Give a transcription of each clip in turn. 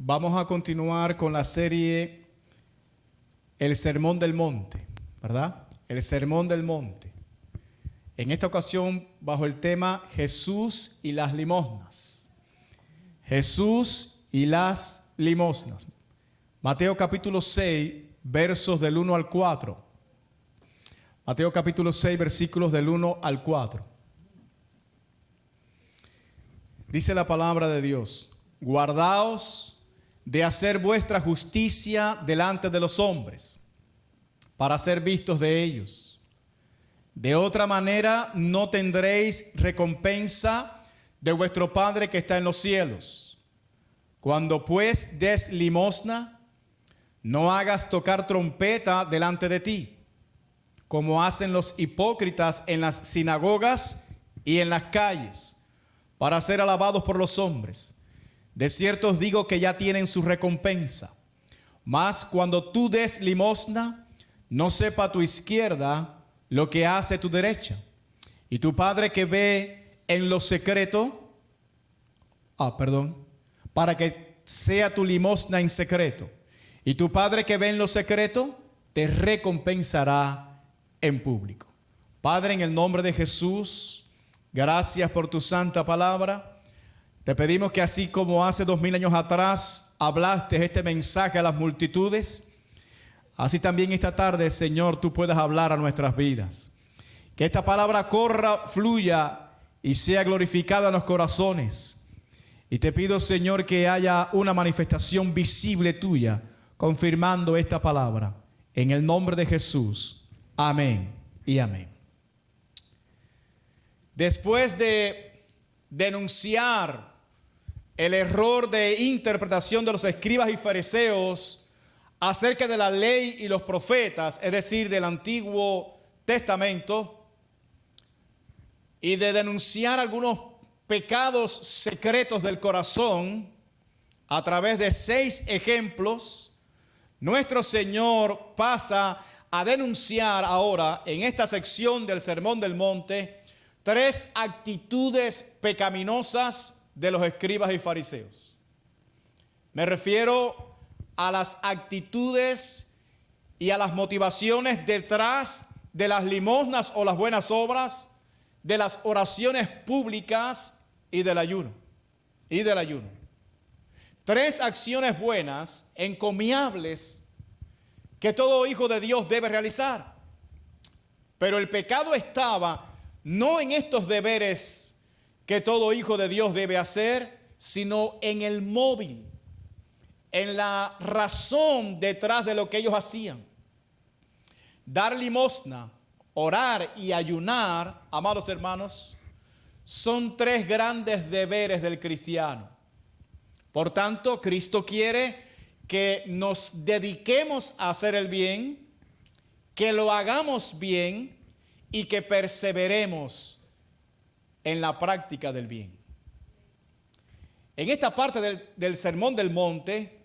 Vamos a continuar con la serie El Sermón del Monte, ¿verdad? El Sermón del Monte. En esta ocasión bajo el tema Jesús y las limosnas. Jesús y las limosnas. Mateo capítulo 6, versos del 1 al 4. Mateo capítulo 6, versículos del 1 al 4. Dice la palabra de Dios: guardaos de hacer vuestra justicia delante de los hombres, para ser vistos de ellos. De otra manera no tendréis recompensa de vuestro Padre que está en los cielos. Cuando pues des limosna, no hagas tocar trompeta delante de ti, como hacen los hipócritas en las sinagogas y en las calles, para ser alabados por los hombres. De cierto os digo que ya tienen su recompensa. Mas cuando tú des limosna, no sepa tu izquierda lo que hace tu derecha. Y tu Padre que ve en lo secreto, para que sea tu limosna en secreto. Y tu Padre que ve en lo secreto, te recompensará en público. Padre, en el nombre de Jesús, gracias por tu santa palabra. Te pedimos que así como hace 2000 años atrás hablaste este mensaje a las multitudes, así también esta tarde, Señor, tú puedas hablar a nuestras vidas. Que esta palabra corra, fluya y sea glorificada en los corazones. Y te pido, Señor, que haya una manifestación visible tuya, confirmando esta palabra. En el nombre de Jesús. Amén y amén. Después de denunciar el error de interpretación de los escribas y fariseos acerca de la ley y los profetas, es decir, del Antiguo Testamento, y de denunciar algunos pecados secretos del corazón a través de 6 ejemplos, nuestro Señor pasa a denunciar ahora en esta sección del Sermón del Monte 3 actitudes pecaminosas de los escribas y fariseos. Me refiero a las actitudes y a las motivaciones detrás de las limosnas o las buenas obras, de las oraciones públicas y del ayuno. 3 acciones buenas, encomiables, que todo hijo de Dios debe realizar. Pero el pecado estaba no en estos deberes que todo hijo de Dios debe hacer, sino en el móvil, en la razón detrás de lo que ellos hacían. Dar limosna, orar y ayunar, amados hermanos, son 3 grandes deberes del cristiano. Por tanto, Cristo quiere que nos dediquemos a hacer el bien, que lo hagamos bien y que perseveremos en la práctica del bien. En esta parte del Sermón del Monte,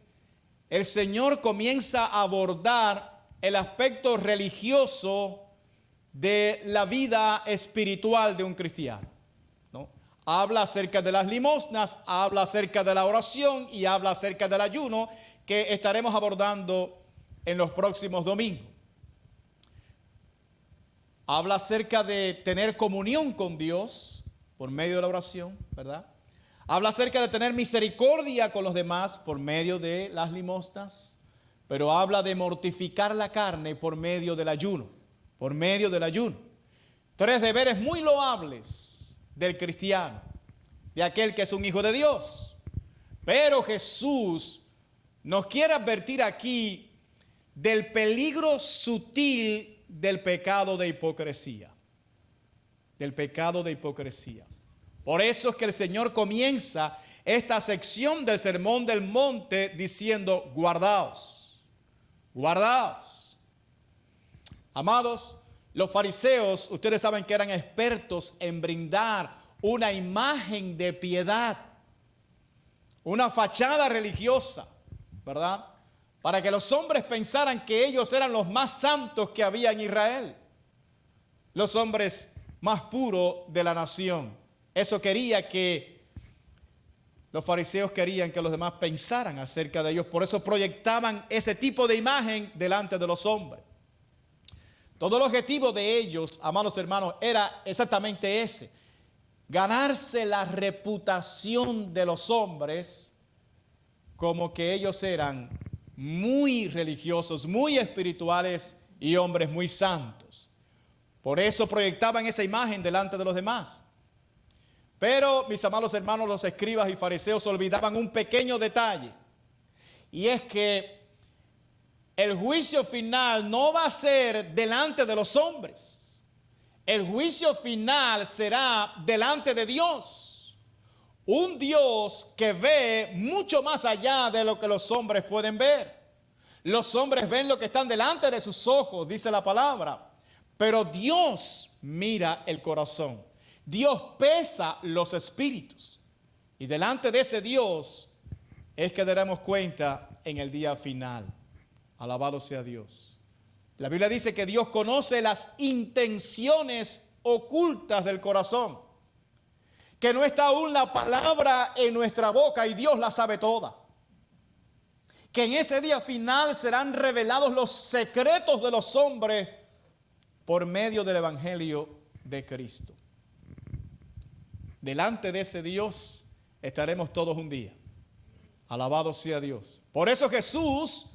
el Señor comienza a abordar el aspecto religioso de la vida espiritual de un cristiano, ¿no? Habla acerca de las limosnas, habla acerca de la oración y habla acerca del ayuno, que estaremos abordando en los próximos domingos. Habla acerca de tener comunión con Dios por medio de la oración, ¿verdad? Habla acerca de tener misericordia con los demás por medio de las limosnas, pero habla de mortificar la carne por medio del ayuno, 3 deberes muy loables del cristiano, de aquel que es un hijo de Dios. Pero Jesús nos quiere advertir aquí del peligro sutil del pecado de hipocresía. Por eso es que el Señor comienza esta sección del Sermón del Monte diciendo: guardaos. Amados, los fariseos, ustedes saben que eran expertos en brindar una imagen de piedad, una fachada religiosa, ¿verdad? Para que los hombres pensaran que ellos eran los más santos que había en Israel, los hombres más puros de la nación. Eso quería que Los fariseos querían que los demás pensaran acerca de ellos, por eso proyectaban ese tipo de imagen delante de los hombres. Todo el objetivo de ellos, amados hermanos, era exactamente ese: ganarse la reputación de los hombres como que ellos eran muy religiosos, muy espirituales y hombres muy santos. Por eso proyectaban esa imagen delante de los demás. Pero, mis amados hermanos, los escribas y fariseos olvidaban un pequeño detalle, y es que el juicio final no va a ser delante de los hombres. El juicio final será delante de Dios. Un Dios que ve mucho más allá de lo que los hombres pueden ver. Los hombres ven lo que están delante de sus ojos, dice la palabra. Pero Dios mira el corazón. Dios pesa los espíritus. Y delante de ese Dios es que daremos cuenta en el día final. Alabado sea Dios. La Biblia dice que Dios conoce las intenciones ocultas del corazón, que no está aún la palabra en nuestra boca y Dios la sabe toda. Que en ese día final serán revelados los secretos de los hombres por medio del evangelio de Cristo. Delante de ese Dios estaremos todos un día. Alabado sea Dios. Por eso Jesús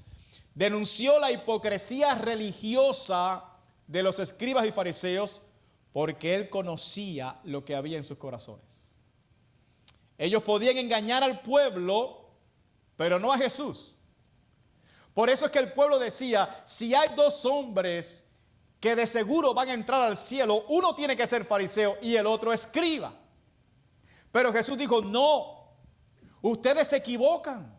denunció la hipocresía religiosa de los escribas y fariseos, porque él conocía lo que había en sus corazones. Ellos podían engañar al pueblo, pero no a Jesús. Por eso es que el pueblo decía: si hay dos hombres que de seguro van a entrar al cielo, uno tiene que ser fariseo y el otro escriba. Pero Jesús dijo: no, ustedes se equivocan.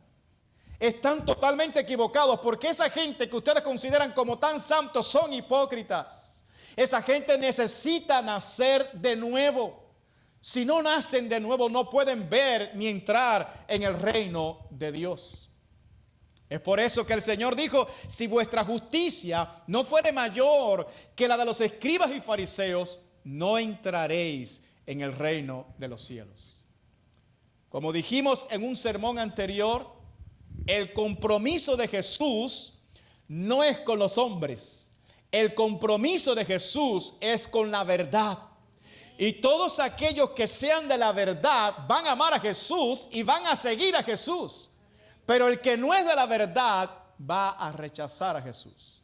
Están totalmente equivocados, porque esa gente que ustedes consideran como tan santos son hipócritas. Esa gente necesita nacer de nuevo. Si no nacen de nuevo, no pueden ver ni entrar en el reino de Dios. Es por eso que el Señor dijo: si vuestra justicia no fuere mayor que la de los escribas y fariseos, no entraréis en el reino de los cielos. Como dijimos en un sermón anterior, el compromiso de Jesús no es con los hombres. El compromiso de Jesús es con la verdad. Y todos aquellos que sean de la verdad van a amar a Jesús y van a seguir a Jesús. Pero el que no es de la verdad va a rechazar a Jesús.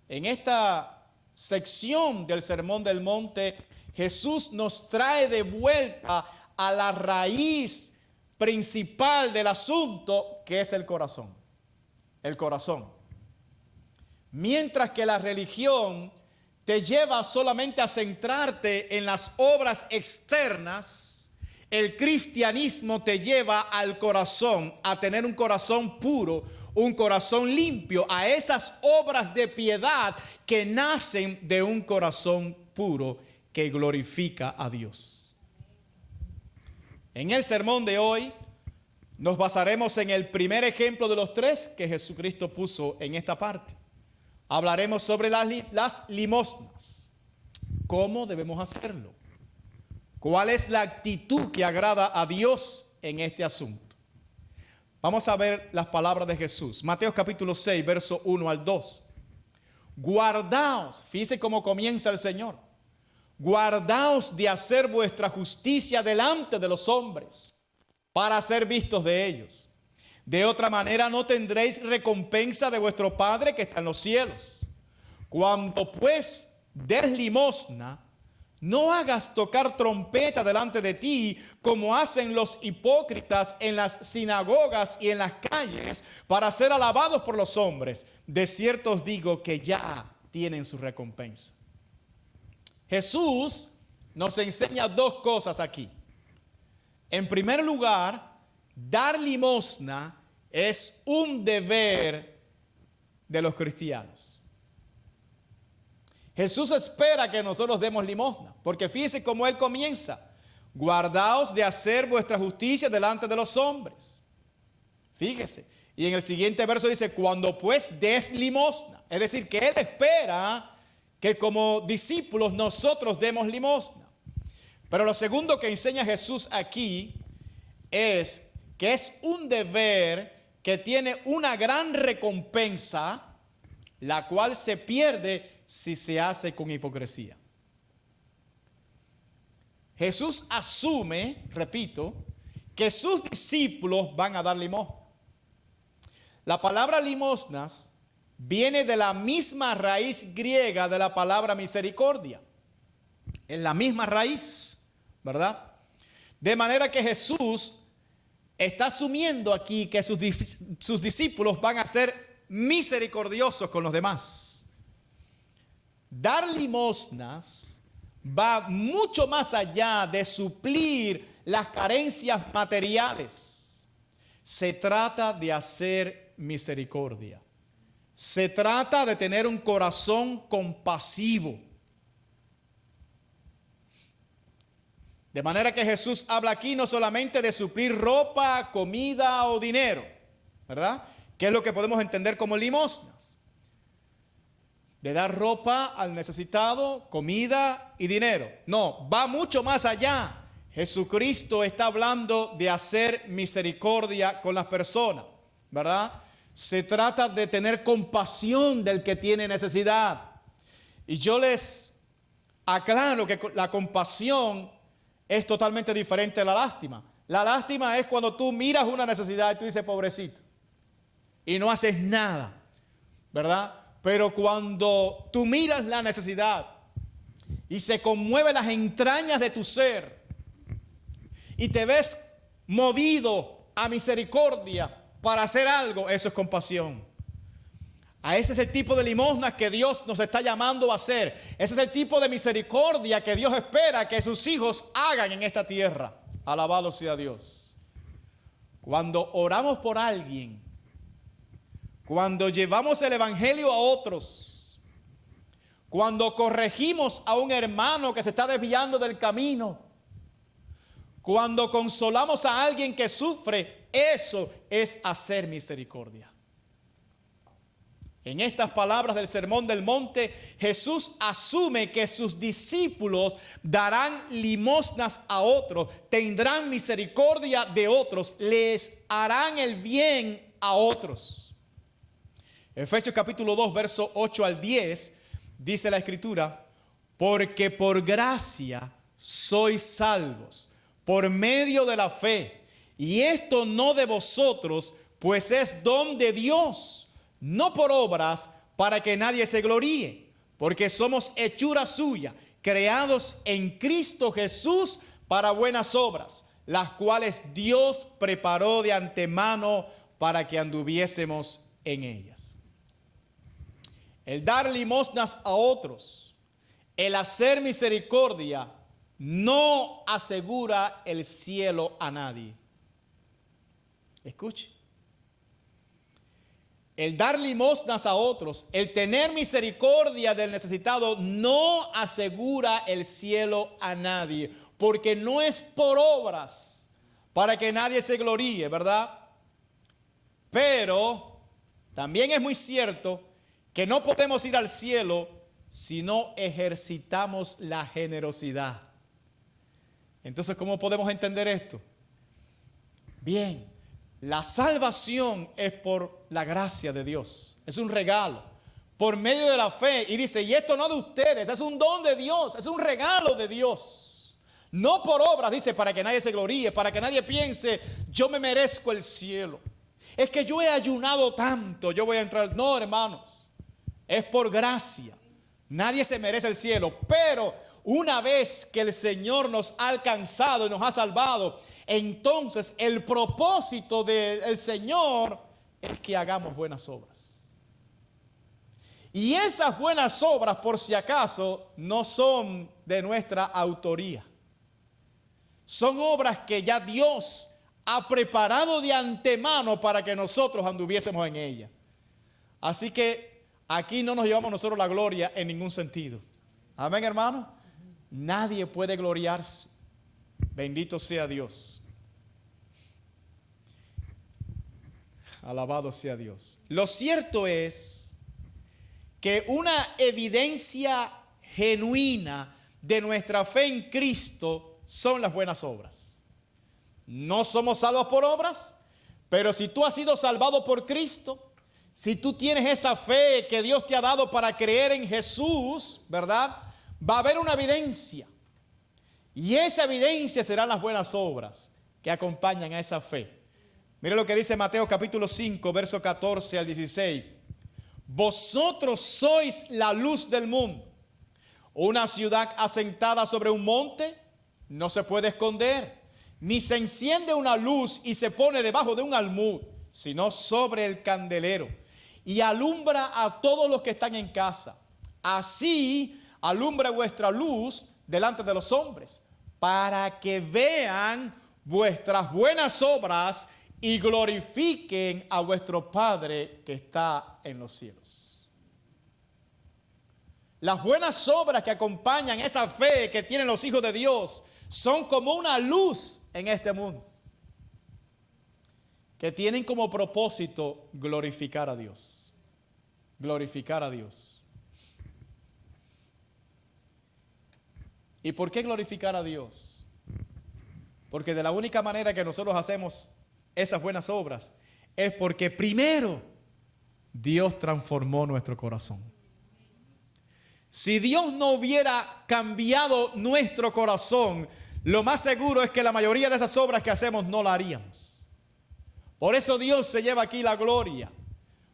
En esta sección del Sermón del Monte, Jesús nos trae de vuelta a la raíz principal del asunto, que es el corazón. El corazón. Mientras que la religión te lleva solamente a centrarte en las obras externas, el cristianismo te lleva al corazón, a tener un corazón puro, un corazón limpio, a esas obras de piedad que nacen de un corazón puro que glorifica a Dios. En el sermón de hoy nos basaremos en el primer ejemplo de los tres que Jesucristo puso en esta parte. Hablaremos sobre las limosnas. ¿Cómo debemos hacerlo? ¿Cuál es la actitud que agrada a Dios en este asunto? Vamos a ver las palabras de Jesús. Mateo capítulo 6, verso 1 al 2. Guardaos, fíjense cómo comienza el Señor. Guardaos de hacer vuestra justicia delante de los hombres, para ser vistos de ellos. De otra manera no tendréis recompensa de vuestro Padre que está en los cielos. Cuando pues des limosna, no hagas tocar trompeta delante de ti, como hacen los hipócritas en las sinagogas y en las calles, para ser alabados por los hombres. De cierto os digo que ya tienen su recompensa. Jesús nos enseña dos cosas aquí. En primer lugar, dar limosna es un deber de los cristianos. Jesús espera que nosotros demos limosna, porque fíjense cómo él comienza: guardaos de hacer vuestra justicia delante de los hombres. Fíjese. Y en el siguiente verso dice: cuando pues des limosna. Es decir, que él espera que como discípulos nosotros demos limosna. Pero lo segundo que enseña Jesús aquí es que es un deber que tiene una gran recompensa, la cual se pierde si se hace con hipocresía. Jesús asume, repito, que sus discípulos van a dar limosna. La palabra limosnas viene de la misma raíz griega de la palabra misericordia. Es la misma raíz, ¿verdad? De manera que Jesús está asumiendo aquí que sus discípulos van a ser misericordiosos con los demás. Dar limosnas va mucho más allá de suplir las carencias materiales. Se trata de hacer misericordia. Se trata de tener un corazón compasivo. De manera que Jesús habla aquí no solamente de suplir ropa, comida o dinero, ¿verdad? Que es lo que podemos entender como limosnas. De dar ropa al necesitado, comida y dinero. No, va mucho más allá. Jesucristo está hablando de hacer misericordia con las personas, ¿verdad? Se trata de tener compasión del que tiene necesidad. Y yo les aclaro que la compasión es totalmente diferente de la lástima. La lástima es cuando tú miras una necesidad y tú dices, pobrecito, y no haces nada, ¿verdad? Pero cuando tú miras la necesidad y se conmueve las entrañas de tu ser y te ves movido a misericordia para hacer algo, eso es compasión. A ese es el tipo de limosna que Dios nos está llamando a hacer. Ese es el tipo de misericordia que Dios espera que sus hijos hagan en esta tierra. Alabado sea Dios. Cuando oramos por alguien, cuando llevamos el evangelio a otros, cuando corregimos a un hermano que se está desviando del camino, cuando consolamos a alguien que sufre, eso es hacer misericordia. En estas palabras del Sermón del Monte, Jesús asume que sus discípulos darán limosnas a otros, tendrán misericordia de otros, les harán el bien a otros. Efesios capítulo 2, verso 8 al 10, dice la Escritura, porque por gracia sois salvos, por medio de la fe, y esto no de vosotros, pues es don de Dios, no por obras para que nadie se gloríe, porque somos hechura suya, creados en Cristo Jesús para buenas obras, las cuales Dios preparó de antemano para que anduviésemos en ellas. El dar limosnas a otros, el hacer misericordia, no asegura el cielo a nadie. Escuche. El dar limosnas a otros, el tener misericordia del necesitado, no asegura el cielo a nadie, porque no es por obras para que nadie se gloríe, ¿verdad? Pero también es muy cierto que no podemos ir al cielo si no ejercitamos la generosidad. Entonces, ¿cómo podemos entender esto? Bien. La salvación es por la gracia de Dios. Es un regalo. Por medio de la fe. Y dice, y esto no de ustedes. Es un don de Dios. Es un regalo de Dios. No por obras, dice, para que nadie se gloríe. Para que nadie piense, yo me merezco el cielo. Es que yo he ayunado tanto, yo voy a entrar. No, hermanos. Es por gracia. Nadie se merece el cielo. Pero una vez que el Señor nos ha alcanzado y nos ha salvado, entonces el propósito del Señor es que hagamos buenas obras. Y esas buenas obras, por si acaso, no son de nuestra autoría. Son obras que ya Dios ha preparado de antemano para que nosotros anduviésemos en ellas. Así que aquí no nos llevamos nosotros la gloria en ningún sentido. Amén, hermano. Nadie puede gloriarse. Bendito sea Dios. Alabado sea Dios. Lo cierto es que una evidencia genuina de nuestra fe en Cristo son las buenas obras. No somos salvos por obras, pero si tú has sido salvado por Cristo, si tú tienes esa fe que Dios te ha dado para creer en Jesús, ¿verdad? Va a haber una evidencia. Y esa evidencia serán las buenas obras que acompañan a esa fe. Mire lo que dice Mateo capítulo 5, verso 14 al 16. Vosotros sois la luz del mundo. Una ciudad asentada sobre un monte no se puede esconder, ni se enciende una luz y se pone debajo de un almud, sino sobre el candelero, y alumbra a todos los que están en casa. Así alumbra vuestra luz delante de los hombres, para que vean vuestras buenas obras y glorifiquen a vuestro Padre que está en los cielos. Las buenas obras que acompañan esa fe que tienen los hijos de Dios son como una luz en este mundo, que tienen como propósito glorificar a Dios. Glorificar a Dios. ¿Y por qué glorificar a Dios? Porque de la única manera que nosotros hacemos esas buenas obras es porque primero Dios transformó nuestro corazón. Si Dios no hubiera cambiado nuestro corazón, lo más seguro es que la mayoría de esas obras que hacemos no la haríamos. Por eso Dios se lleva aquí la gloria,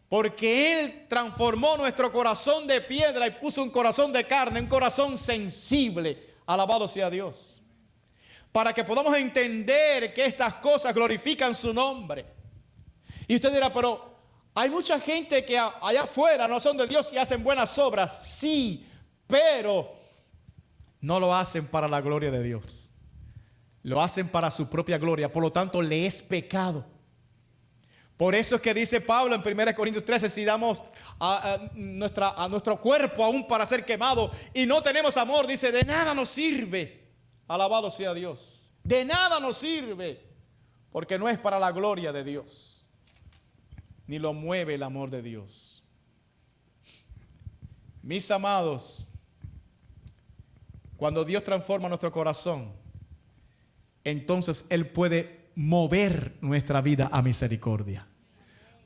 porque Él transformó nuestro corazón de piedra y puso un corazón de carne, un corazón sensible. Alabado sea Dios. Para que podamos entender que estas cosas glorifican su nombre. Y usted dirá, pero hay mucha gente que allá afuera no son de Dios y hacen buenas obras. Sí, pero no lo hacen para la gloria de Dios. Lo hacen para su propia gloria. Por lo tanto, le es pecado. Por eso es que dice Pablo en 1 Corintios 13, si damos a nuestro cuerpo aún para ser quemado y no tenemos amor, dice, de nada nos sirve. Alabado sea Dios. De nada nos sirve, porque no es para la gloria de Dios, ni lo mueve el amor de Dios. Mis amados, cuando Dios transforma nuestro corazón, entonces Él puede mover nuestra vida a misericordia.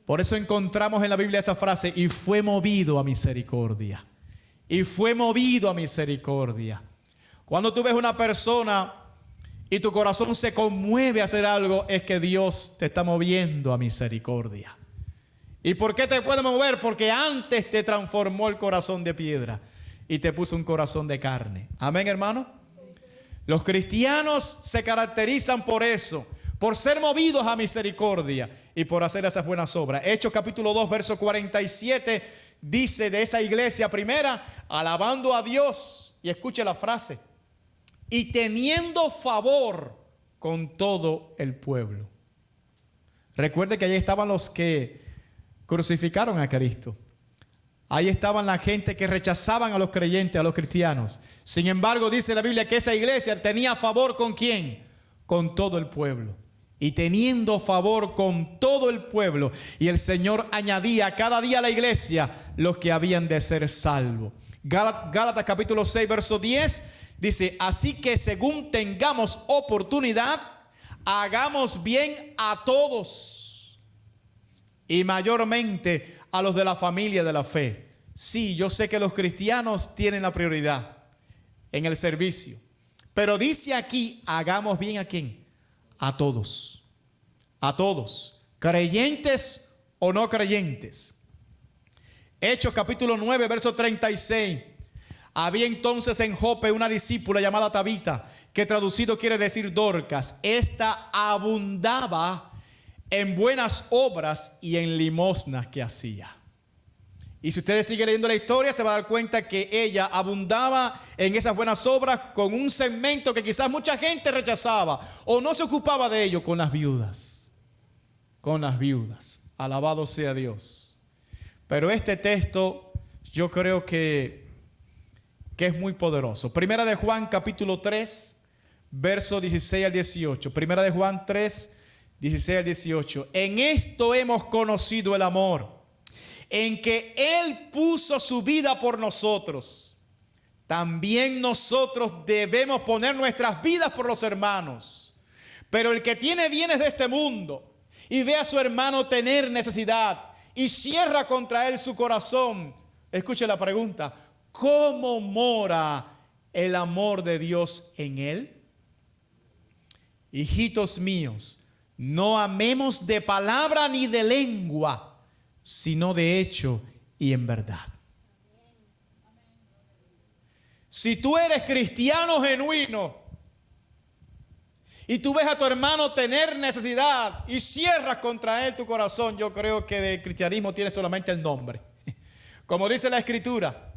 Por eso encontramos en la Biblia esa frase, y fue movido a misericordia. Y fue movido a misericordia. Cuando tú ves una persona y tu corazón se conmueve a hacer algo, es que Dios te está moviendo a misericordia. ¿Y por qué te puede mover? Porque antes te transformó el corazón de piedra y te puso un corazón de carne. Amén, hermano. Los cristianos se caracterizan por eso, por ser movidos a misericordia y por hacer esas buenas obras. Hechos capítulo 2, verso 47, dice de esa iglesia primera, alabando a Dios, y escuche la frase, y teniendo favor con todo el pueblo. Recuerde que allí estaban los que crucificaron a Cristo. Ahí estaban la gente que rechazaban a los creyentes, a los cristianos. Sin embargo, dice la Biblia que esa iglesia tenía favor ¿con quién? Con todo el pueblo. Y teniendo favor con todo el pueblo. Y el Señor añadía cada día a la iglesia los que habían de ser salvos. Gálatas capítulo 6, verso 10. Dice, así que según tengamos oportunidad, hagamos bien a todos, y mayormente a los de la familia de la fe. Sí, yo sé que los cristianos tienen la prioridad en el servicio, pero dice aquí, hagamos bien ¿a quién? A todos, creyentes o no creyentes. Hechos capítulo 9, verso 36. Había entonces en Jope una discípula llamada Tabita, que traducido quiere decir Dorcas. Esta abundaba en buenas obras y en limosnas que hacía. Y si ustedes siguen leyendo la historia, se va a dar cuenta que ella abundaba en esas buenas obras con un segmento que quizás mucha gente rechazaba o no se ocupaba de ello, con las viudas. Con las viudas. Alabado sea Dios. Pero este texto yo creo que es muy poderoso. Primera de Juan capítulo 3, verso 16 al 18. Primera de Juan 3, 16 al 18. En esto hemos conocido el amor, en que Él puso su vida por nosotros. También nosotros debemos poner nuestras vidas por los hermanos. Pero el que tiene bienes de este mundo y ve a su hermano tener necesidad y cierra contra él su corazón, escuche la pregunta, ¿cómo mora el amor de Dios en él? Hijitos míos, no amemos de palabra ni de lengua, sino de hecho y en verdad. Si tú eres cristiano genuino y tú ves a tu hermano tener necesidad y cierras contra él tu corazón, yo creo que del cristianismo tiene solamente el nombre. Como dice la Escritura,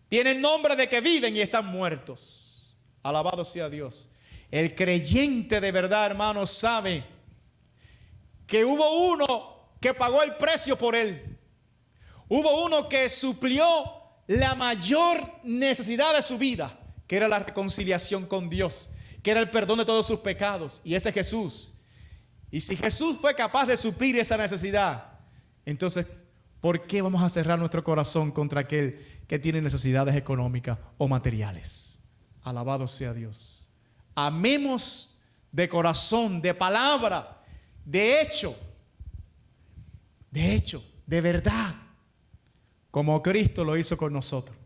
tienen nombre de que viven y están muertos. Alabado sea Dios. El creyente de verdad, hermano, sabe que hubo uno que pagó el precio por él. Hubo uno que suplió la mayor necesidad de su vida, que era la reconciliación con Dios, que era el perdón de todos sus pecados. Y ese es Jesús. Y si Jesús fue capaz de suplir esa necesidad, entonces, ¿por qué vamos a cerrar nuestro corazón contra aquel que tiene necesidades económicas o materiales? Alabado sea Dios. Amemos de corazón, de palabra, de hecho, de verdad, como Cristo lo hizo con nosotros.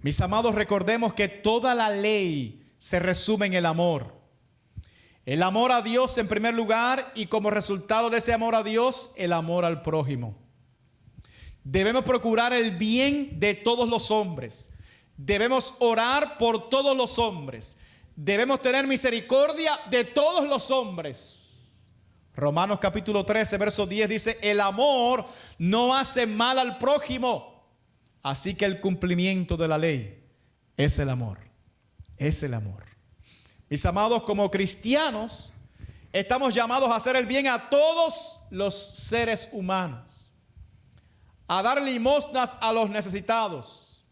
Mis amados, recordemos que toda la ley se resume en el amor. El amor a Dios en primer lugar, y como resultado de ese amor a Dios, el amor al prójimo. Debemos procurar el bien de todos los hombres. Debemos orar por todos los hombres. Debemos tener misericordia de todos los hombres. Romanos capítulo 13, verso 10 dice, el amor no hace mal al prójimo. Así que el cumplimiento de la ley es el amor. Es el amor. Mis amados, como cristianos, estamos llamados a hacer el bien a todos los seres humanos, a dar limosnas a los necesitados,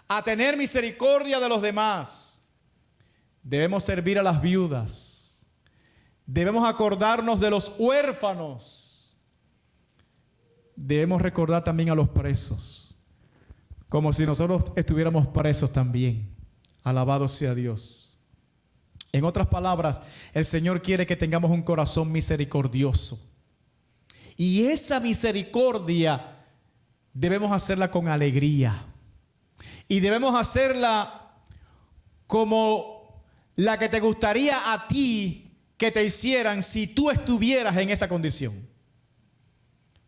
a tener misericordia de los demás. Debemos servir a las viudas. Debemos acordarnos de los huérfanos. Debemos recordar también a los presos, como si nosotros estuviéramos presos también. Alabado sea Dios. En otras palabras, el Señor quiere que tengamos un corazón misericordioso. Y esa misericordia debemos hacerla con alegría. Y debemos hacerla como la que te gustaría a ti que te hicieran si tú estuvieras en esa condición.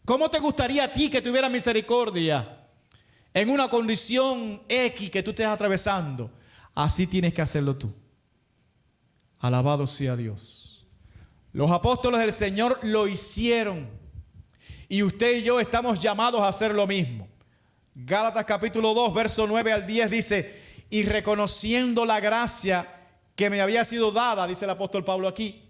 ¿Cómo te gustaría a ti que tuviera misericordia en una condición X que tú estés atravesando? Así tienes que hacerlo tú. Alabado sea Dios. Los apóstoles del Señor lo hicieron. Y usted y yo estamos llamados a hacer lo mismo. Gálatas capítulo 2, verso 9 al 10 dice, y reconociendo la gracia que me había sido dada, dice el apóstol Pablo aquí,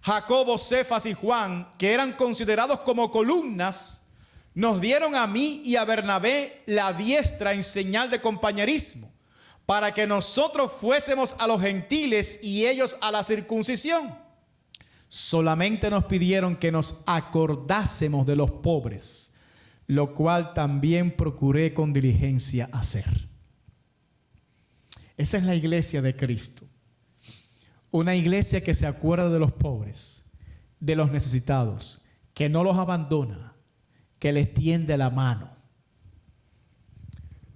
Jacobo, Cefas y Juan, que eran considerados como columnas, nos dieron a mí y a Bernabé la diestra en señal de compañerismo, para que nosotros fuésemos a los gentiles y ellos a la circuncisión. Solamente nos pidieron que nos acordásemos de los pobres, lo cual también procuré con diligencia hacer. Esa es la iglesia de Cristo. Una iglesia que se acuerda de los pobres, de los necesitados, que no los abandona, que les tiende la mano.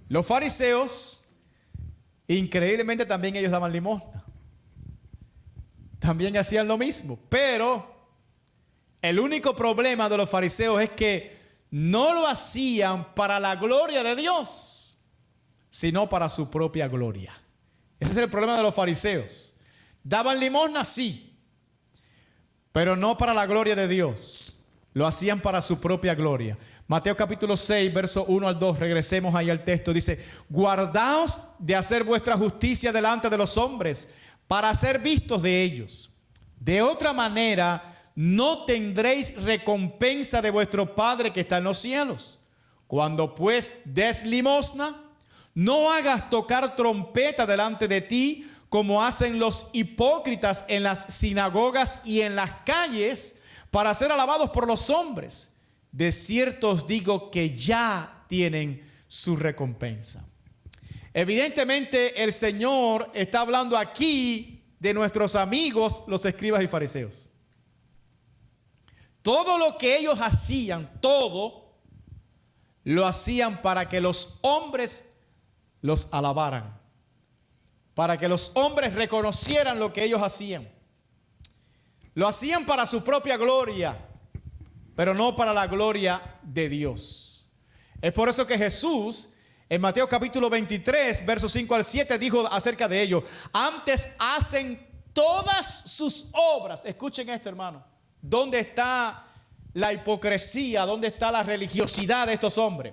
Los fariseos, increíblemente también ellos daban limosna. También hacían lo mismo. Pero el único problema de los fariseos es que no lo hacían para la gloria de Dios, sino para su propia gloria. Ese es el problema de los fariseos. Daban limosna, sí, pero no para la gloria de Dios. Lo hacían para su propia gloria. Mateo capítulo 6, verso 1 al 2. Regresemos ahí al texto. Dice, guardaos de hacer vuestra justicia delante de los hombres, para ser vistos de ellos. De otra manera, no tendréis recompensa de vuestro Padre que está en los cielos. Cuando pues des limosna, no hagas tocar trompeta delante de ti, como hacen los hipócritas en las sinagogas y en las calles, para ser alabados por los hombres. De cierto os digo que ya tienen su recompensa. Evidentemente el Señor está hablando aquí de nuestros amigos, los escribas y fariseos. Todo lo que ellos hacían, todo, lo hacían para que los hombres los alabaran, para que los hombres reconocieran lo que ellos hacían. Lo hacían para su propia gloria, pero no para la gloria de Dios. Es por eso que Jesús, en Mateo capítulo 23, versos 5 al 7, dijo acerca de ellos: antes hacen todas sus obras. Escuchen esto, hermano. ¿Dónde está la hipocresía? ¿Dónde está la religiosidad de estos hombres?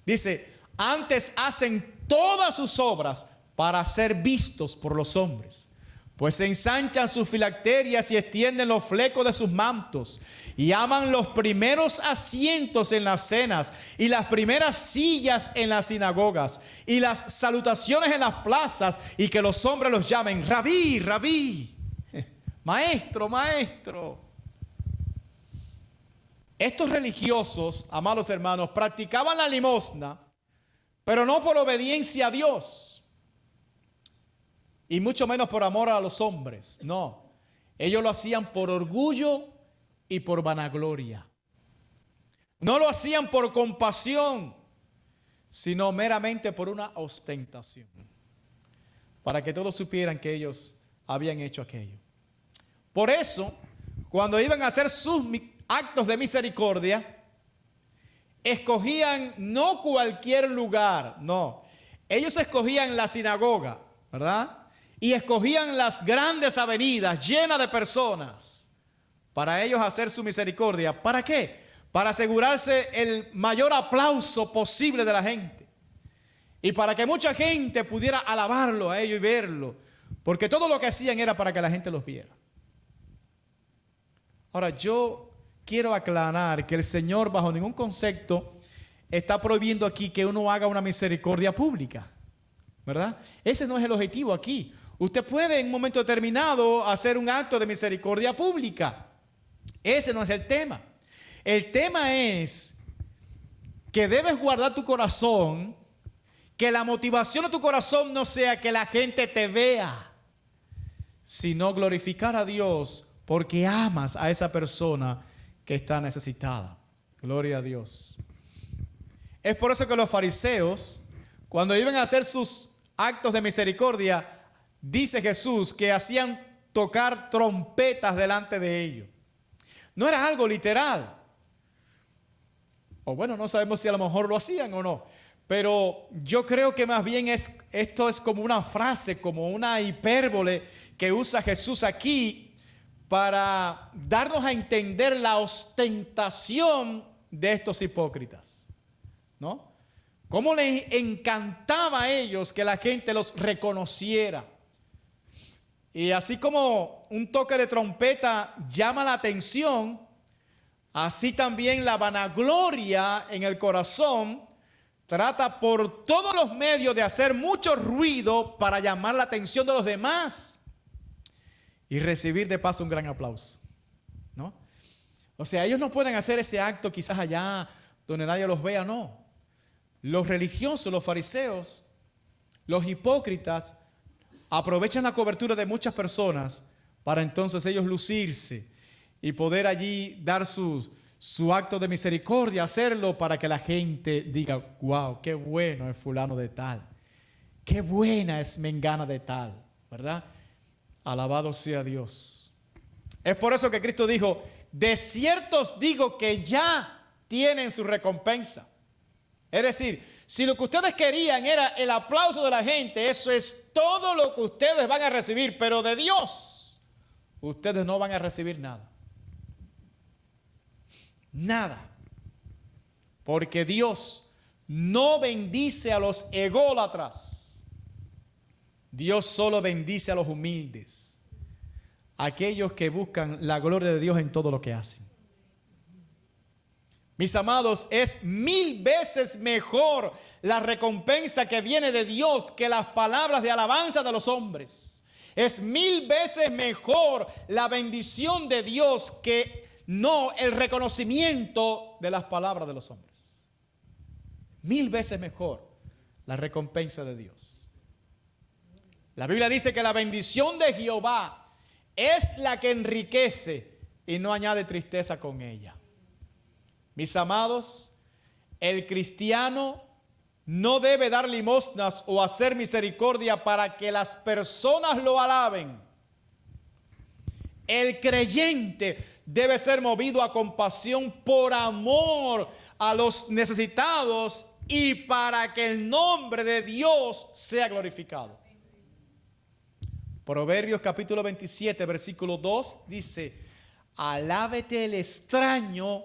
Dice: antes hacen todas sus obras para ser vistos por los hombres, pues se ensanchan sus filacterias y extienden los flecos de sus mantos, y aman los primeros asientos en las cenas, y las primeras sillas en las sinagogas, y las salutaciones en las plazas, y que los hombres los llamen rabí, rabí, maestro, maestro. Estos religiosos, amados hermanos, practicaban la limosna, pero no por obediencia a Dios, y mucho menos por amor a los hombres. No, ellos lo hacían por orgullo y por vanagloria. No lo hacían por compasión, sino meramente por una ostentación, para que todos supieran que ellos habían hecho aquello. Por eso, cuando iban a hacer sus actos de misericordia, escogían no cualquier lugar, no. Ellos escogían la sinagoga, ¿verdad? Y escogían las grandes avenidas llenas de personas para ellos hacer su misericordia. ¿Para qué? Para asegurarse el mayor aplauso posible de la gente. Y para que mucha gente pudiera alabarlo a ellos y verlo. Porque todo lo que hacían era para que la gente los viera. Ahora, yo quiero aclarar que el Señor bajo ningún concepto está prohibiendo aquí que uno haga una misericordia pública, ¿verdad? Ese no es el objetivo aquí. Usted puede en un momento determinado hacer un acto de misericordia pública. Ese no es el tema. El tema es que debes guardar tu corazón, que la motivación de tu corazón no sea que la gente te vea, sino glorificar a Dios porque amas a esa persona que está necesitada. Gloria a Dios. Es por eso que los fariseos, cuando iban a hacer sus actos de misericordia, dice Jesús que hacían tocar trompetas delante de ellos. No era algo literal. O bueno, no sabemos si a lo mejor lo hacían o no. Pero yo creo que más bien esto es como una frase, como una hipérbole que usa Jesús aquí para darnos a entender la ostentación de estos hipócritas, ¿no? Cómo les encantaba a ellos que la gente los reconociera. Y así como un toque de trompeta llama la atención, así también la vanagloria en el corazón trata por todos los medios de hacer mucho ruido para llamar la atención de los demás y recibir de paso un gran aplauso, ¿no? O sea, ellos no pueden hacer ese acto quizás allá donde nadie los vea, no. Los religiosos, los fariseos, los hipócritas aprovechan la cobertura de muchas personas para entonces ellos lucirse y poder allí dar su acto de misericordia, hacerlo para que la gente diga: wow, qué bueno es fulano de tal, qué buena es mengana de tal, ¿verdad? Alabado sea Dios. Es por eso que Cristo dijo: de cierto os digo que ya tienen su recompensa. Es decir, si lo que ustedes querían era el aplauso de la gente, eso es todo lo que ustedes van a recibir, pero de Dios ustedes no van a recibir nada. Nada. Porque Dios no bendice a los ególatras. Dios solo bendice a los humildes, aquellos que buscan la gloria de Dios en todo lo que hacen. Mis amados, es 1000 veces mejor la recompensa que viene de Dios que las palabras de alabanza de los hombres. Es 1000 veces mejor la bendición de Dios que no el reconocimiento de las palabras de los hombres. 1000 veces mejor la recompensa de Dios. La Biblia dice que la bendición de Jehová es la que enriquece y no añade tristeza con ella. Mis amados, el cristiano no debe dar limosnas o hacer misericordia para que las personas lo alaben. El creyente debe ser movido a compasión por amor a los necesitados y para que el nombre de Dios sea glorificado. Proverbios capítulo 27, versículo 2 dice: alábete el extraño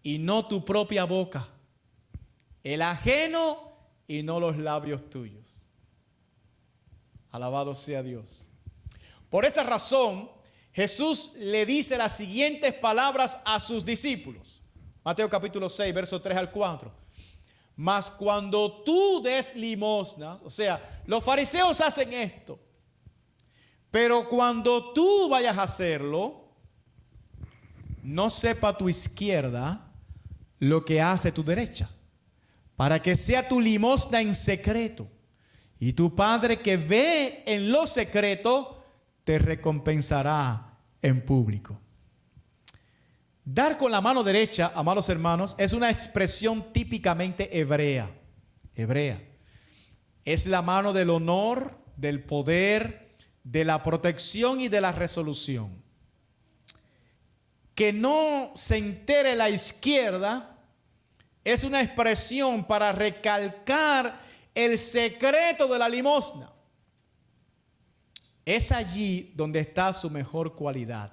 y no tu propia boca, el ajeno y no los labios tuyos. Alabado sea Dios. Por esa razón, Jesús le dice las siguientes palabras a sus discípulos. Mateo capítulo 6, versos 3 al 4. Mas cuando tú des limosnas, o sea, los fariseos hacen esto, pero cuando tú vayas a hacerlo, no sepa tu izquierda lo que hace tu derecha, para que sea tu limosna en secreto, y tu Padre que ve en lo secreto te recompensará en público. Dar con la mano derecha, amados hermanos, es una expresión típicamente hebrea. Es la mano del honor, del poder, de la protección y de la resolución. Que no se entere la izquierda es una expresión para recalcar el secreto de la limosna. Es allí donde está su mejor cualidad,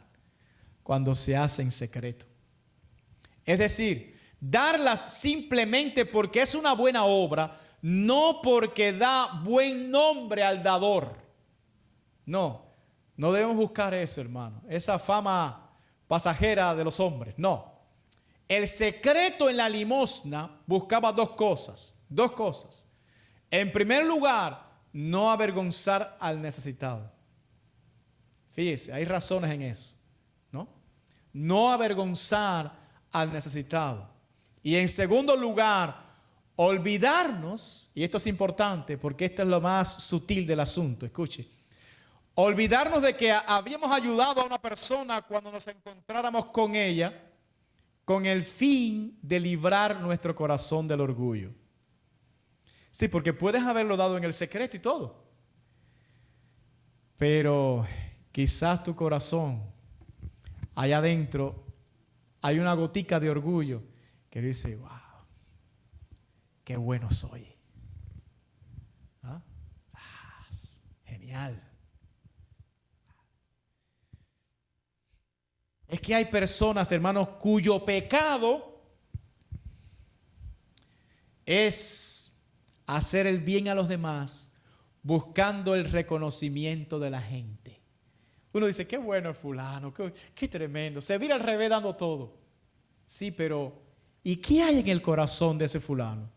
cuando se hace en secreto. Es decir, darlas simplemente porque es una buena obra, no porque da buen nombre al dador. No debemos buscar eso, hermano, esa fama pasajera de los hombres. No. El secreto en la limosna buscaba dos cosas. En primer lugar, no avergonzar al necesitado. Fíjese, hay razones en eso, ¿no? No avergonzar al necesitado. Y en segundo lugar, olvidarnos, y esto es importante porque esto es lo más sutil del asunto, escuche. Olvidarnos de que habíamos ayudado a una persona cuando nos encontráramos con ella, con el fin de librar nuestro corazón del orgullo. Sí, porque puedes haberlo dado en el secreto y todo, pero quizás tu corazón, allá adentro, hay una gotica de orgullo que dice: wow, qué bueno soy. ¿Ah? Genial. Es que hay personas, hermanos, cuyo pecado es hacer el bien a los demás buscando el reconocimiento de la gente. Uno dice: qué bueno el fulano, qué tremendo, se vira al revés dando todo. Sí, pero ¿y qué hay en el corazón de ese fulano?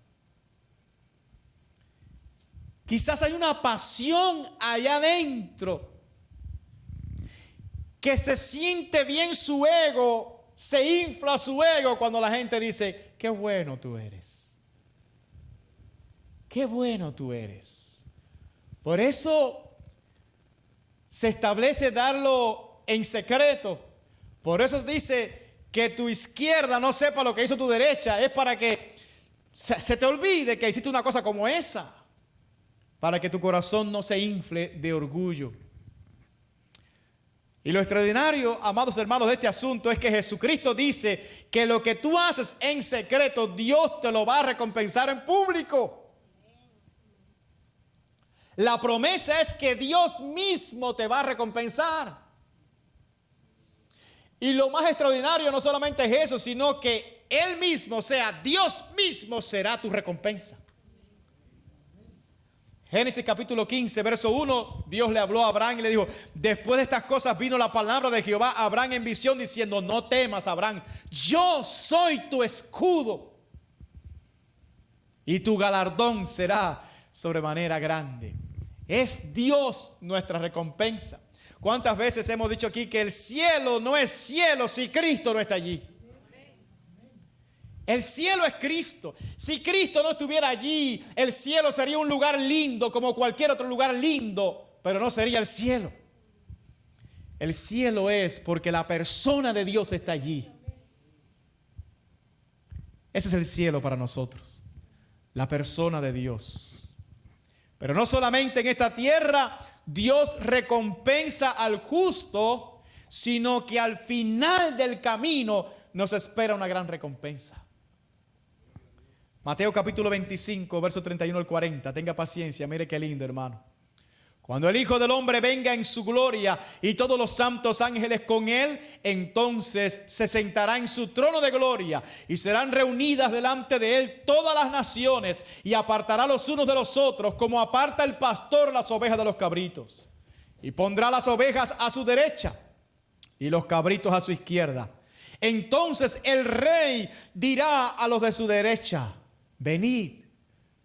Quizás hay una pasión allá adentro que se siente bien su ego, se infla su ego cuando la gente dice: qué bueno tú eres. Qué bueno tú eres. Por eso se establece darlo en secreto. Por eso dice que tu izquierda no sepa lo que hizo tu derecha. Es para que se te olvide que hiciste una cosa como esa. Para que tu corazón no se infle de orgullo. Y lo extraordinario, amados hermanos, de este asunto es que Jesucristo dice que lo que tú haces en secreto, Dios te lo va a recompensar en público. La promesa es que Dios mismo te va a recompensar. Y lo más extraordinario no solamente es eso, sino que Él mismo, o sea, Dios mismo será tu recompensa. Génesis capítulo 15, verso 1, Dios le habló a Abraham y le dijo: después de estas cosas vino la palabra de Jehová a Abraham en visión diciendo: no temas, Abraham, yo soy tu escudo y tu galardón será sobremanera grande. Es Dios nuestra recompensa. ¿Cuántas veces hemos dicho aquí que el cielo no es cielo si Cristo no está allí? El cielo es Cristo. Si Cristo no estuviera allí, el cielo sería un lugar lindo como cualquier otro lugar lindo, pero no sería el cielo. El cielo es porque la persona de Dios está allí. Ese es el cielo para nosotros, la persona de Dios. Pero no solamente en esta tierra Dios recompensa al justo, sino que al final del camino nos espera una gran recompensa. Mateo capítulo 25, verso 31 al 40. Tenga paciencia, mire qué lindo, hermano. Cuando el Hijo del Hombre venga en su gloria y todos los santos ángeles con él, entonces se sentará en su trono de gloria y serán reunidas delante de él todas las naciones, y apartará los unos de los otros como aparta el pastor las ovejas de los cabritos. Y pondrá las ovejas a su derecha y los cabritos a su izquierda. Entonces el rey dirá a los de su derecha: venid,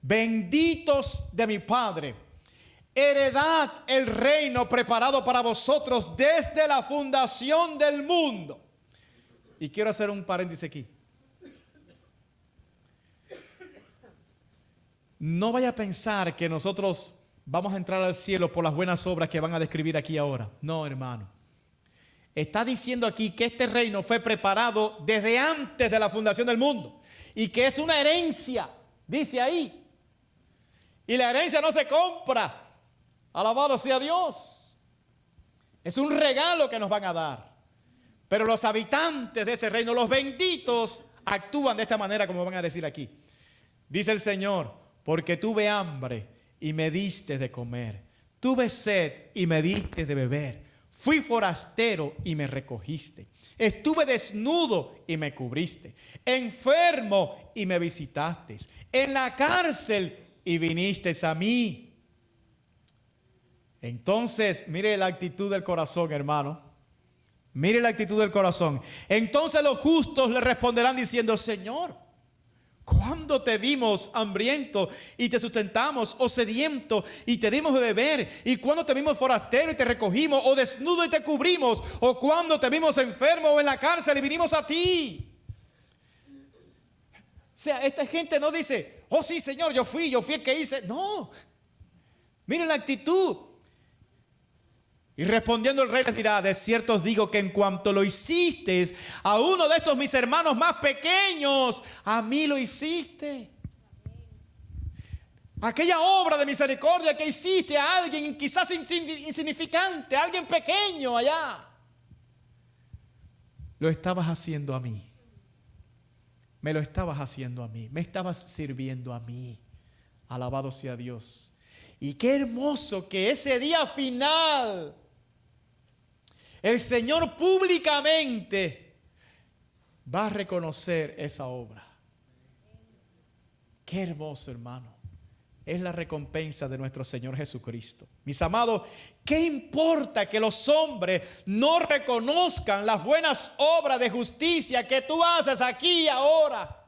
benditos de mi Padre, heredad el reino preparado para vosotros desde la fundación del mundo. Y quiero hacer un paréntesis aquí. No vaya a pensar que nosotros vamos a entrar al cielo por las buenas obras que van a describir aquí ahora. No, hermano. Está diciendo aquí que este reino fue preparado desde antes de la fundación del mundo y que es una herencia, dice ahí. Y la herencia no se compra. Alabado sea Dios. Es un regalo que nos van a dar. Pero los habitantes de ese reino, los benditos, actúan de esta manera, como van a decir aquí. Dice el Señor: porque tuve hambre y me diste de comer, tuve sed y me diste de beber, fui forastero y me recogiste, estuve desnudo y me cubriste, enfermo y me visitaste, en la cárcel y vinisteis a mí. Entonces, mire la actitud del corazón, hermano. Mire la actitud del corazón. Entonces los justos le responderán diciendo: Señor, ¿cuándo te vimos hambriento y te sustentamos, o sediento y te dimos de beber? ¿Y cuándo te vimos forastero y te recogimos, o desnudo y te cubrimos? ¿O cuándo te vimos enfermo o en la cárcel y vinimos a ti? O sea, esta gente no dice: oh sí, Señor, yo fui el que hice. No. Miren la actitud. Y respondiendo el rey les dirá: de cierto os digo que en cuanto lo hiciste a uno de estos mis hermanos más pequeños, a mí lo hiciste. Aquella obra de misericordia que hiciste a alguien quizás insignificante, a alguien pequeño allá, lo estabas haciendo a mí. Me lo estabas haciendo a mí. Me estabas sirviendo a mí. Alabado sea Dios. Y qué hermoso que ese día final el Señor públicamente va a reconocer esa obra. Qué hermoso, hermano. Es la recompensa de nuestro Señor Jesucristo. Mis amados, ¿qué importa que los hombres no reconozcan las buenas obras de justicia que tú haces aquí y ahora?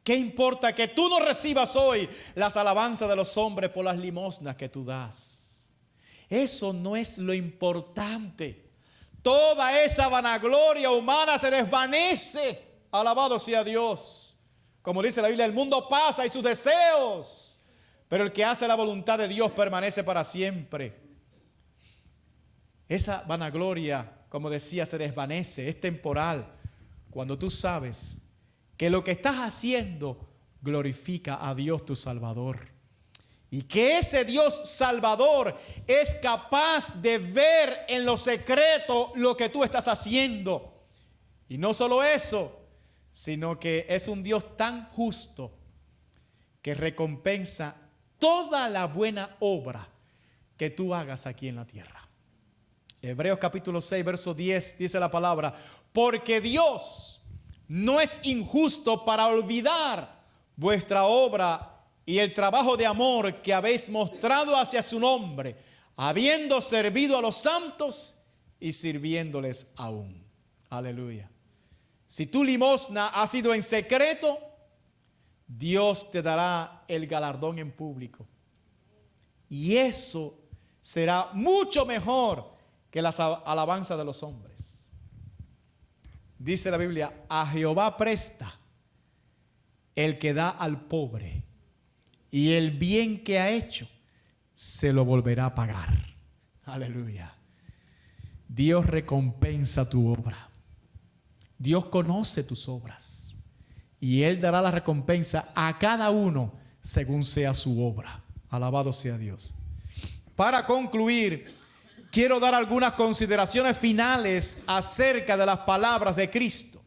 ¿Qué importa que tú no recibas hoy las alabanzas de los hombres por las limosnas que tú das? Eso no es lo importante. Toda esa vanagloria humana se desvanece. Alabado sea Dios. Como dice la Biblia, el mundo pasa y sus deseos, pero el que hace la voluntad de Dios permanece para siempre. Esa vanagloria, como decía, se desvanece, es temporal, cuando tú sabes que lo que estás haciendo glorifica a Dios tu Salvador. Y que ese Dios Salvador es capaz de ver en lo secreto lo que tú estás haciendo. Y no solo eso, sino que es un Dios tan justo que recompensa toda la buena obra que tú hagas aquí en la tierra. Hebreos capítulo 6, verso 10 dice la palabra: porque Dios no es injusto para olvidar vuestra obra y el trabajo de amor que habéis mostrado hacia su nombre, habiendo servido a los santos y sirviéndoles aún. Aleluya. Si tu limosna ha sido en secreto, Dios te dará el galardón en público. Y eso será mucho mejor que las alabanzas de los hombres. dice la Biblia, a Jehová presta el que da al pobre, y el bien que ha hecho se lo volverá a pagar. Aleluya. Dios recompensa tu obra. Dios conoce tus obras y Él dará la recompensa a cada uno según sea su obra. Alabado sea Dios. Para concluir, quiero dar algunas consideraciones finales acerca de las palabras de Cristo.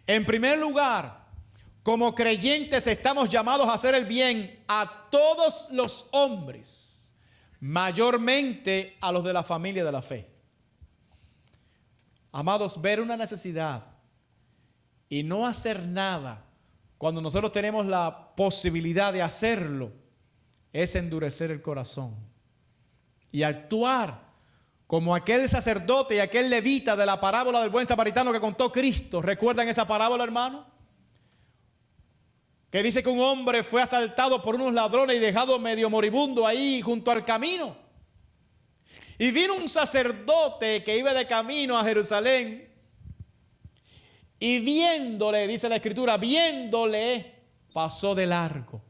En primer lugar, como creyentes estamos llamados a hacer el bien a todos los hombres, mayormente a los de la familia de la fe. Amados, ver una necesidad y no hacer nada cuando nosotros tenemos la posibilidad de hacerlo es endurecer el corazón y actuar como aquel sacerdote y aquel levita de la parábola del buen samaritano que contó Cristo. ¿Recuerdan esa parábola, hermano? Que dice que un hombre fue asaltado por unos ladrones y dejado medio moribundo ahí junto al camino. Y vino un sacerdote que iba de camino a Jerusalén y viéndole, dice la Escritura, viéndole, pasó de largo.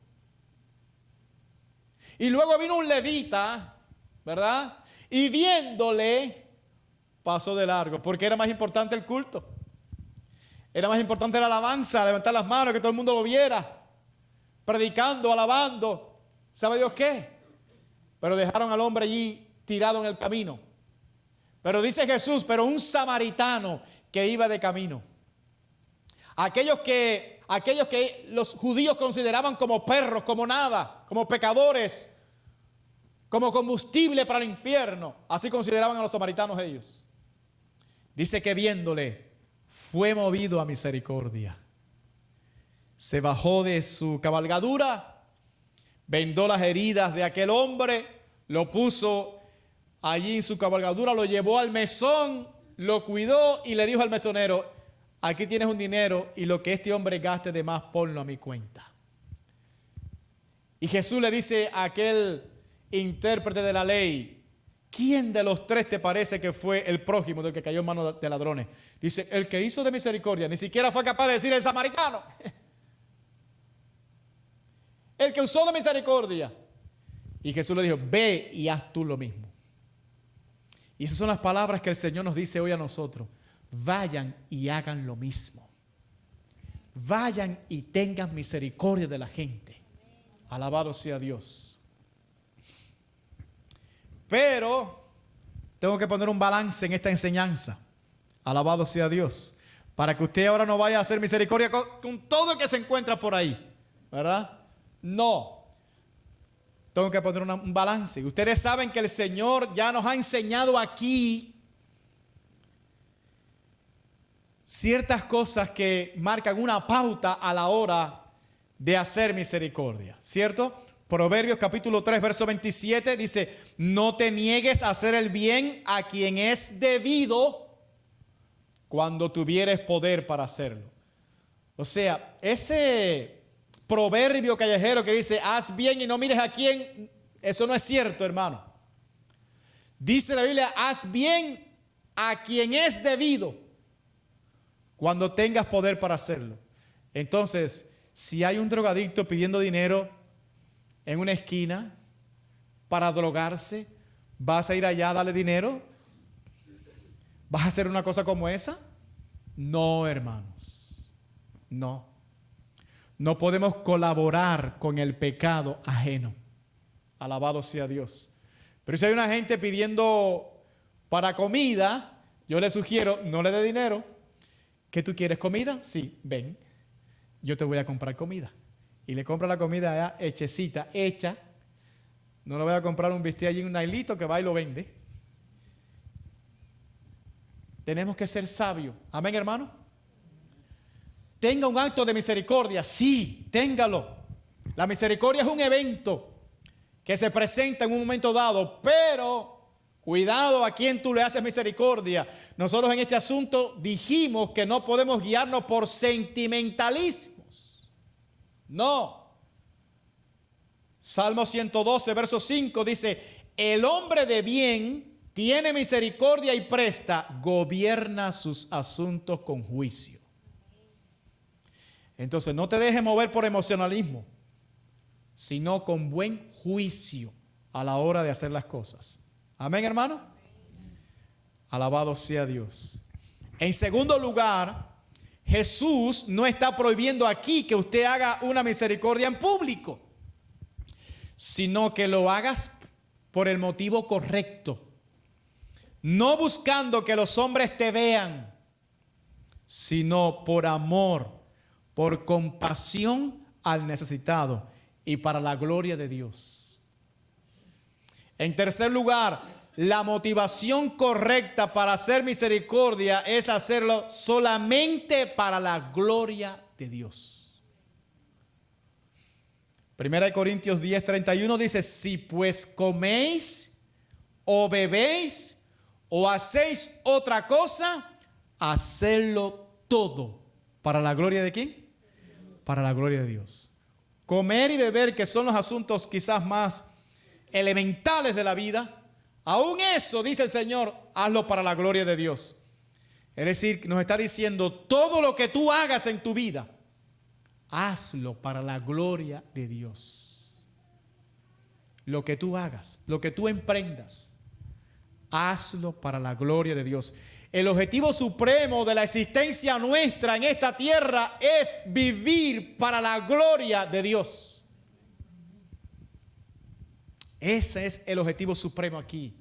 Y luego vino un levita, ¿verdad? Y viéndole, pasó de largo, porque era más importante el culto. Era más importante la alabanza, levantar las manos, que todo el mundo lo viera, predicando, alabando, ¿sabe Dios qué? Pero dejaron al hombre allí tirado en el camino. Pero dice Jesús, pero un samaritano que iba de camino. Aquellos que los judíos consideraban como perros, como nada, como pecadores, como combustible para el infierno, así consideraban a los samaritanos ellos. Dice que viéndole, fue movido a misericordia. Se bajó de su cabalgadura, vendó las heridas de aquel hombre, lo puso allí en su cabalgadura, lo llevó al mesón, lo cuidó y le dijo al mesonero: aquí tienes un dinero y lo que este hombre gaste de más, ponlo a mi cuenta. Y Jesús le dice a aquel intérprete de la ley: ¿quién de los tres te parece que fue el prójimo del que cayó en manos de ladrones? Dice: el que hizo de misericordia. Ni siquiera fue capaz de decir el samaritano. El que usó de misericordia. Y Jesús le dijo: ve y haz tú lo mismo. Y esas son las palabras que el Señor nos dice hoy a nosotros. Vayan y hagan lo mismo. Vayan y tengan misericordia de la gente. Alabado sea Dios. Pero tengo que poner un balance en esta enseñanza. Alabado sea Dios. Para que usted ahora no vaya a hacer misericordia con todo el que se encuentra por ahí, ¿verdad? No. Tengo que poner un balance. Ustedes saben que el Señor ya nos ha enseñado aquí ciertas cosas que marcan una pauta a la hora de hacer misericordia, ¿cierto? Proverbios capítulo 3, verso 27 dice: no te niegues a hacer el bien a quien es debido cuando tuvieres poder para hacerlo. O sea, ese proverbio callejero que dice haz bien y no mires a quién, eso no es cierto, hermano. Dice la Biblia: haz bien a quien es debido cuando tengas poder para hacerlo. Entonces, si hay un drogadicto pidiendo dinero en una esquina para drogarse, ¿vas a ir allá a darle dinero? ¿Vas a hacer una cosa como esa? No, hermanos. No. No podemos colaborar con el pecado ajeno. Alabado sea Dios. Pero si hay una gente pidiendo para comida, yo le sugiero, no le dé dinero. ¿Qué tú quieres? ¿Comida? Sí, ven. Yo te voy a comprar comida. Y le compra la comida ya hechecita, hecha. No le voy a comprar un bistec allí en un nailito que va y lo vende. Tenemos que ser sabios. Amén, hermano. Tenga un acto de misericordia. Sí, téngalo. La misericordia es un evento que se presenta en un momento dado, pero cuidado a quien tú le haces misericordia. Nosotros en este asunto dijimos que no podemos guiarnos por sentimentalismos. No. Salmo 112, verso 5 dice: el hombre de bien tiene misericordia y presta, gobierna sus asuntos con juicio. Entonces no te dejes mover por emocionalismo, sino con buen juicio a la hora de hacer las cosas. Amén, hermano. Alabado sea Dios. En segundo lugar, Jesús no está prohibiendo aquí que usted haga una misericordia en público, sino que lo hagas por el motivo correcto. No buscando que los hombres te vean, sino por amor, por compasión al necesitado y para la gloria de Dios. En tercer lugar, la motivación correcta para hacer misericordia es hacerlo solamente para la gloria de Dios. 1 Corintios 10:31 dice: si pues coméis o bebéis o hacéis otra cosa, hacedlo todo. ¿Para la gloria de quién? Para la gloria de Dios. Comer y beber, que son los asuntos quizás más elementales de la vida, aún eso, dice el Señor, hazlo para la gloria de Dios. Es decir, nos está diciendo, todo lo que tú hagas en tu vida, hazlo para la gloria de Dios. Lo que tú hagas, lo que tú emprendas, hazlo para la gloria de Dios. El objetivo supremo de la existencia nuestra en esta tierra es vivir para la gloria de Dios. Ese es el objetivo supremo aquí,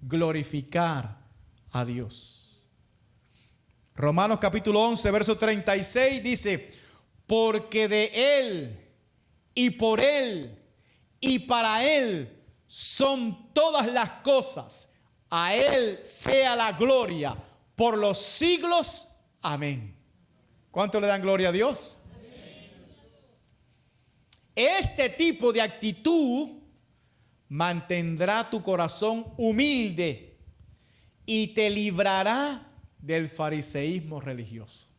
glorificar a Dios. Romanos capítulo 11, verso 36 dice: porque de Él y por Él y para Él son todas las cosas. A Él sea la gloria por los siglos. Amén. ¿Cuánto le dan gloria a Dios? Amén. Este tipo de actitud mantendrá tu corazón humilde y te librará del fariseísmo religioso.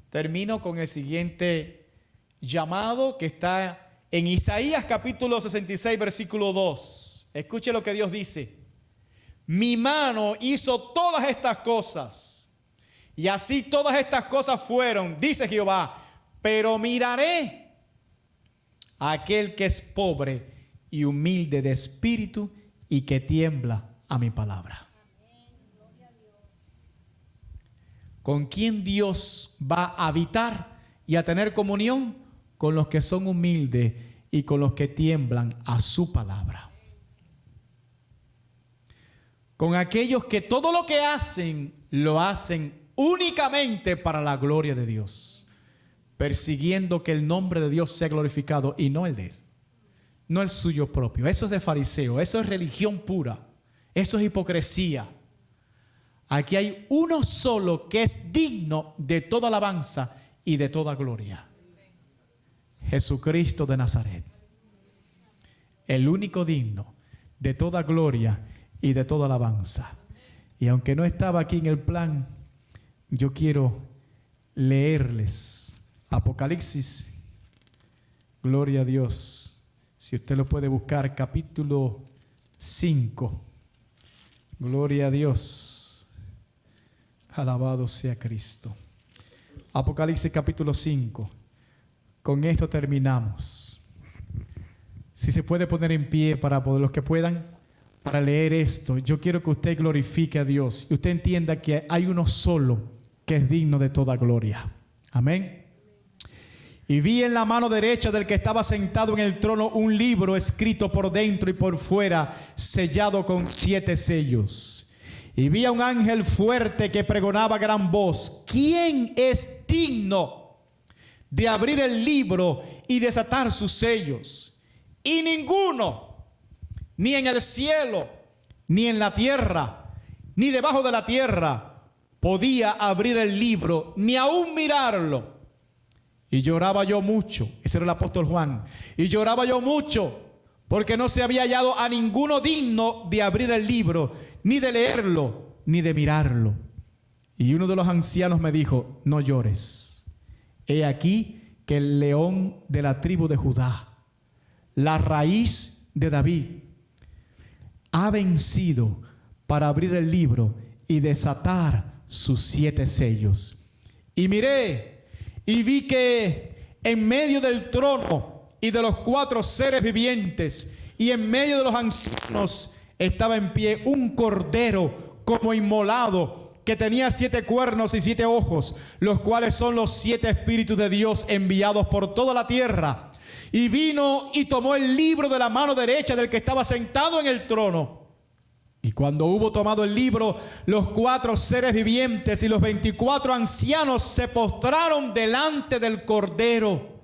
Termino con el siguiente llamado que está en Isaías capítulo 66, versículo 2. Escuche lo que Dios dice: mi mano hizo todas estas cosas, y así todas estas cosas fueron, dice Jehová, pero miraré a aquel que es pobre y humilde de espíritu y que tiembla a mi palabra. ¿Con quién Dios va a habitar y a tener comunión? Con los que son humildes y con los que tiemblan a su palabra. Con aquellos que todo lo que hacen, lo hacen únicamente para la gloria de Dios, persiguiendo que el nombre de Dios sea glorificado y no el de él, no el suyo propio. Eso es de fariseo, eso es religión pura, eso es hipocresía. Aquí hay uno solo que es digno de toda alabanza y de toda gloria: Jesucristo de Nazaret, el único digno de toda gloria y de toda alabanza. Y aunque no estaba aquí en el plan, yo quiero leerles Apocalipsis, gloria a Dios, si usted lo puede buscar, capítulo 5, gloria a Dios, alabado sea Cristo. Apocalipsis capítulo 5, con esto terminamos. Si se puede poner en pie para los que puedan, para leer esto. Yo quiero que usted glorifique a Dios y usted entienda que hay uno solo que es digno de toda gloria. Amén. Y vi en la mano derecha del que estaba sentado en el trono un libro escrito por dentro y por fuera, sellado con 7 sellos. Y vi a un ángel fuerte que pregonaba a gran voz: ¿quién es digno de abrir el libro y desatar sus sellos? Y ninguno, ni en el cielo, ni en la tierra, ni debajo de la tierra, podía abrir el libro, ni aún mirarlo. Y lloraba yo mucho. Ese era el apóstol Juan. Y lloraba yo mucho, porque no se había hallado a ninguno digno de abrir el libro, ni de leerlo, ni de mirarlo. Y uno de los ancianos me dijo: no llores. He aquí que el león de la tribu de Judá, la raíz de David, ha vencido para abrir el libro y desatar sus 7 sellos. Y miré y vi que en medio del trono y de los 4 seres vivientes y en medio de los ancianos estaba en pie un cordero como inmolado, que tenía 7 cuernos y 7 ojos, los cuales son los 7 espíritus de Dios enviados por toda la tierra. Y vino y tomó el libro de la mano derecha del que estaba sentado en el trono. Y cuando hubo tomado el libro, los 4 seres vivientes y los 24 ancianos se postraron delante del Cordero.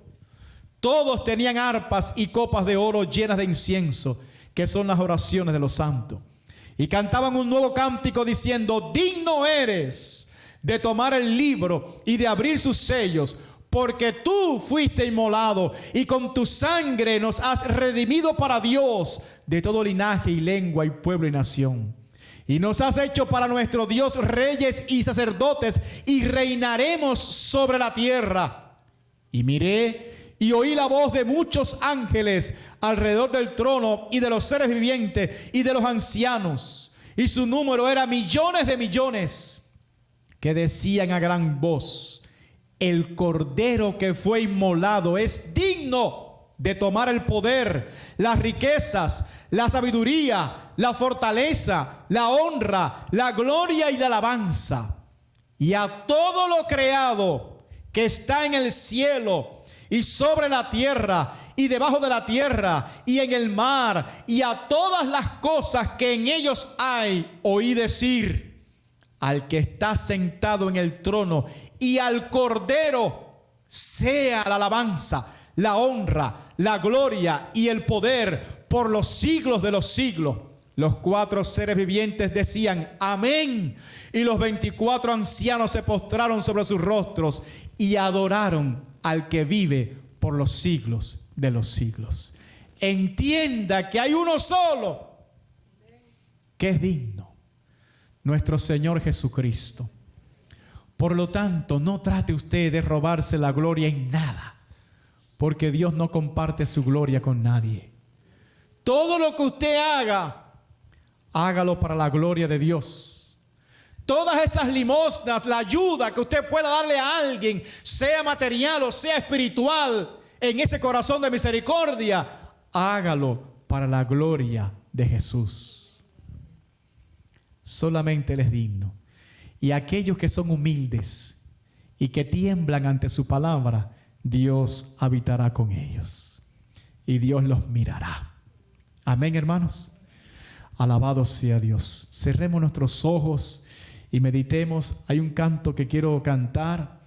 Todos tenían arpas y copas de oro llenas de incienso, que son las oraciones de los santos. Y cantaban un nuevo cántico diciendo: digno eres de tomar el libro y de abrir sus sellos, porque tú fuiste inmolado y con tu sangre nos has redimido para Dios de todo linaje y lengua y pueblo y nación. Y nos has hecho para nuestro Dios reyes y sacerdotes, y reinaremos sobre la tierra. Y miré y oí la voz de muchos ángeles alrededor del trono y de los seres vivientes y de los ancianos, y su número era millones de millones, que decían a gran voz: el Cordero que fue inmolado es digno de tomar el poder, las riquezas, la sabiduría, la fortaleza, la honra, la gloria y la alabanza. Y a todo lo creado que está en el cielo y sobre la tierra y debajo de la tierra y en el mar, y a todas las cosas que en ellos hay, oí decir: al que está sentado en el trono y al Cordero sea la alabanza, la honra, la gloria y el poder por los siglos de los siglos. Los 4 seres vivientes decían: amén. Y los 24 ancianos se postraron sobre sus rostros y adoraron al que vive por los siglos de los siglos. Entienda que hay uno solo que es digno: nuestro Señor Jesucristo. Por lo tanto, no trate usted de robarse la gloria en nada, porque Dios no comparte su gloria con nadie. Todo lo que usted haga, hágalo para la gloria de Dios. Todas esas limosnas, la ayuda que usted pueda darle a alguien, sea material o sea espiritual, en ese corazón de misericordia, hágalo para la gloria de Jesús. Solamente Él es digno. Y aquellos que son humildes y que tiemblan ante su palabra, Dios habitará con ellos y Dios los mirará. Amén, hermanos. Alabado sea Dios. Cerremos nuestros ojos y meditemos. Hay un canto que quiero cantar